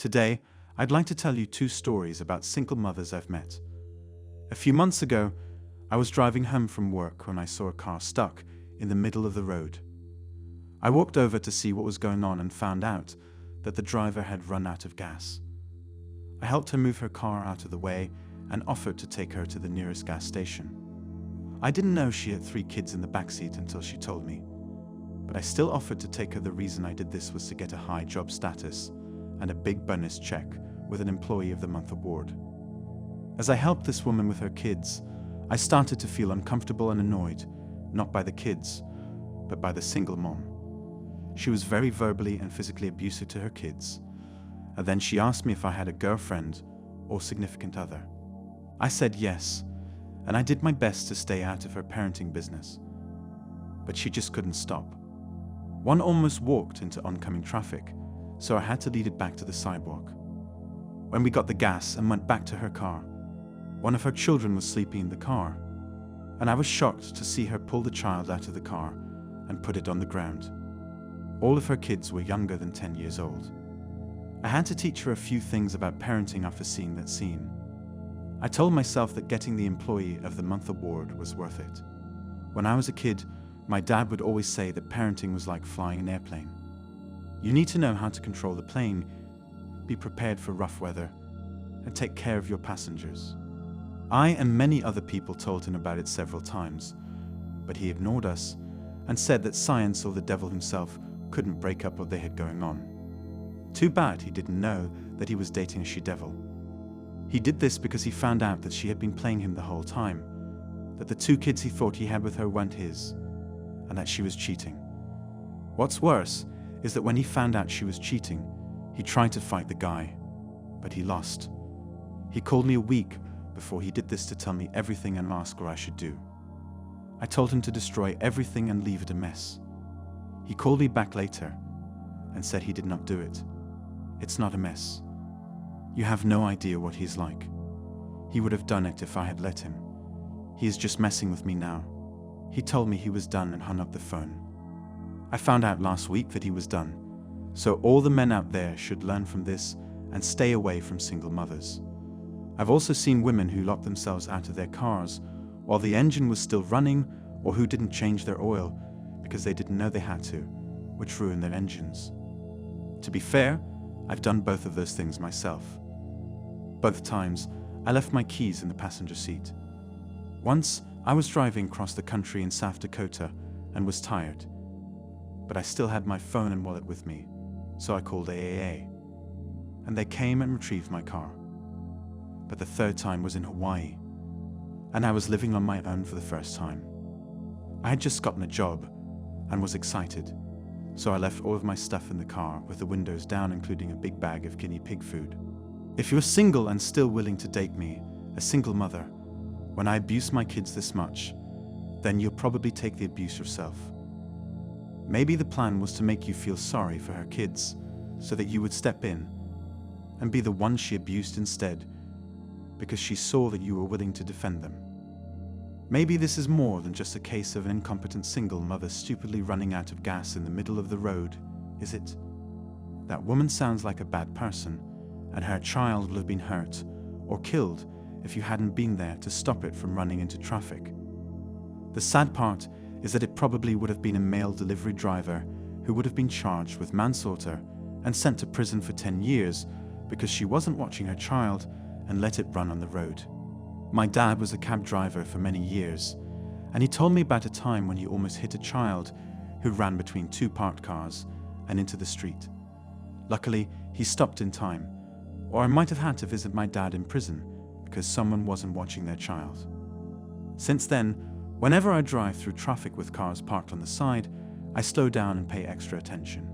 Today, I'd like to tell you two stories about single mothers I've met. A few months ago, I was driving home from work when I saw a car stuck in the middle of the road. I walked over to see what was going on and found out that the driver had run out of gas. I helped her move her car out of the way and offered to take her to the nearest gas station. I didn't know she had 3 kids in the backseat until she told me, but I still offered to take her. The reason I did this was to get a high job status and a big bonus check with an Employee of the Month award. As I helped this woman with her kids, I started to feel uncomfortable and annoyed, not by the kids, but by the single mom. She was very verbally and physically abusive to her kids, and then she asked me if I had a girlfriend or significant other. I said yes, and I did my best to stay out of her parenting business. But she just couldn't stop. One almost walked into oncoming traffic, so I had to lead it back to the sidewalk. When we got the gas and went back to her car, one of her children was sleeping in the car, and I was shocked to see her pull the child out of the car and put it on the ground. All of her kids were younger than 10 years old. I had to teach her a few things about parenting after seeing that scene. I told myself that getting the Employee of the Month award was worth it. When I was a kid, my dad would always say that parenting was like flying an airplane. You need to know how to control the plane, be prepared for rough weather, and take care of your passengers. I and many other people told him about it several times, but he ignored us and said that science or the devil himself couldn't break up what they had going on. Too bad he didn't know that he was dating a she-devil. He did this because he found out that she had been playing him the whole time, that the 2 kids he thought he had with her weren't his, and that she was cheating. What's worse is that when he found out she was cheating, he tried to fight the guy, but he lost. He called me a week before he did this to tell me everything and ask what I should do. I told him to destroy everything and leave it a mess. He called me back later and said he did not do it. It's not a mess. You have no idea what he's like. He would have done it if I had let him. He is just messing with me now. He told me he was done and hung up the phone. I found out last week that he was done, so all the men out there should learn from this and stay away from single mothers. I've also seen women who locked themselves out of their cars while the engine was still running, or who didn't change their oil because they didn't know they had to, which ruined their engines. To be fair, I've done both of those things myself. Both times, I left my keys in the passenger seat. Once, I was driving across the country in South Dakota and was tired, but I still had my phone and wallet with me, so I called AAA, and they came and retrieved my car. But the third time was in Hawaii, and I was living on my own for the first time. I had just gotten a job and was excited, so I left all of my stuff in the car with the windows down, including a big bag of guinea pig food. If you're single and still willing to date me, a single mother, when I abuse my kids this much, then you'll probably take the abuse yourself. Maybe the plan was to make you feel sorry for her kids so that you would step in and be the one she abused instead, because she saw that you were willing to defend them. Maybe this is more than just a case of an incompetent single mother stupidly running out of gas in the middle of the road, is it? That woman sounds like a bad person, and her child would have been hurt or killed if you hadn't been there to stop it from running into traffic. The sad part is that it probably would have been a male delivery driver who would have been charged with manslaughter and sent to prison for 10 years because she wasn't watching her child and let it run on the road. My dad was a cab driver for many years, and he told me about a time when he almost hit a child who ran between 2 parked cars and into the street. Luckily, he stopped in time, or I might have had to visit my dad in prison because someone wasn't watching their child. Since then, whenever I drive through traffic with cars parked on the side, I slow down and pay extra attention.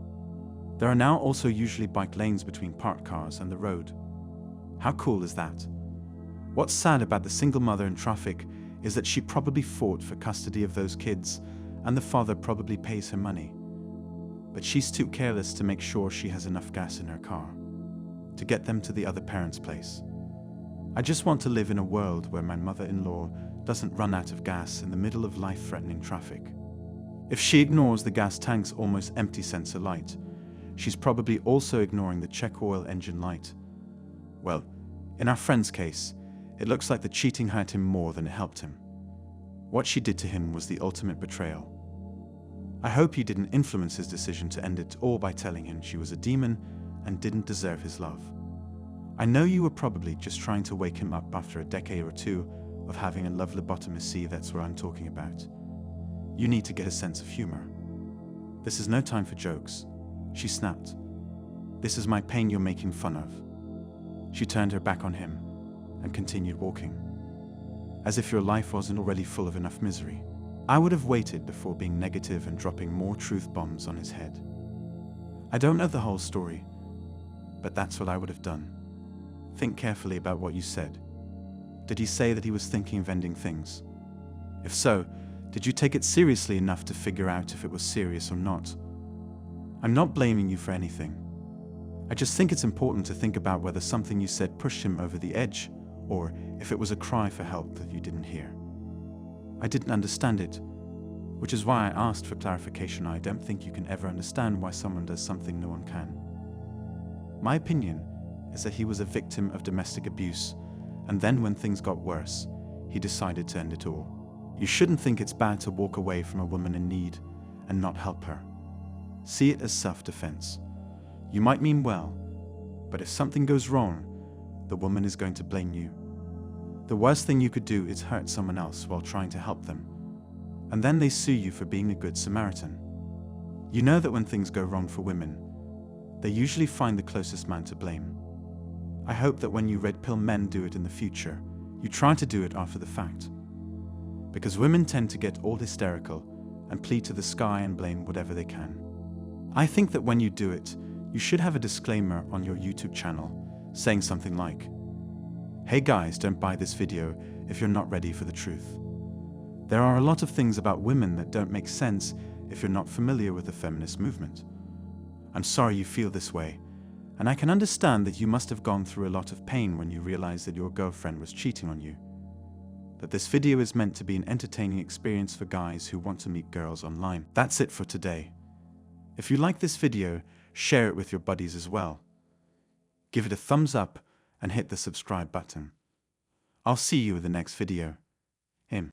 There are now also usually bike lanes between parked cars and the road. How cool is that? What's sad about the single mother in traffic is that she probably fought for custody of those kids, and the father probably pays her money. But she's too careless to make sure she has enough gas in her car to get them to the other parent's place. I just want to live in a world where my mother-in-law doesn't run out of gas in the middle of life-threatening traffic. If she ignores the gas tank's almost empty sensor light, She's probably also ignoring the check oil engine light. Well, in our friend's case, it looks like the cheating hurt him more than it helped him. What she did to him was the ultimate betrayal. I hope you didn't influence his decision to end it all by telling him she was a demon and didn't deserve his love. I know you were probably just trying to wake him up after a decade or two of having a love lobotomy. That's what I'm talking about. You need to get a sense of humor. This is no time for jokes. She snapped. This is my pain you're making fun of. She turned her back on him and continued walking, as if your life wasn't already full of enough misery. I would have waited before being negative and dropping more truth bombs on his head. I don't know the whole story, but that's what I would have done. Think carefully about what you said. Did he say that he was thinking of ending things? If so, did you take it seriously enough to figure out if it was serious or not? I'm not blaming you for anything. I just think it's important to think about whether something you said pushed him over the edge, or if it was a cry for help that you didn't hear. I didn't understand it, which is why I asked for clarification. I don't think you can ever understand why someone does something no one can. My opinion is that he was a victim of domestic abuse, and then when things got worse, he decided to end it all. You shouldn't think it's bad to walk away from a woman in need and not help her. See it as self-defense. You might mean well, but if something goes wrong, the woman is going to blame you. The worst thing you could do is hurt someone else while trying to help them, and then they sue you for being a good Samaritan. You know that when things go wrong for women, they usually find the closest man to blame. I hope that when you red pill men do it in the future, you try to do it after the fact. Because women tend to get all hysterical and plead to the sky and blame whatever they can. I think that when you do it, you should have a disclaimer on your YouTube channel saying something like, "Hey guys, don't buy this video if you're not ready for the truth. There are a lot of things about women that don't make sense if you're not familiar with the feminist movement. I'm sorry you feel this way, and I can understand that you must have gone through a lot of pain when you realized that your girlfriend was cheating on you. That this video is meant to be an entertaining experience for guys who want to meet girls online." That's it for today. If you like this video, share it with your buddies as well. Give it a thumbs up and hit the subscribe button. I'll see you in the next video.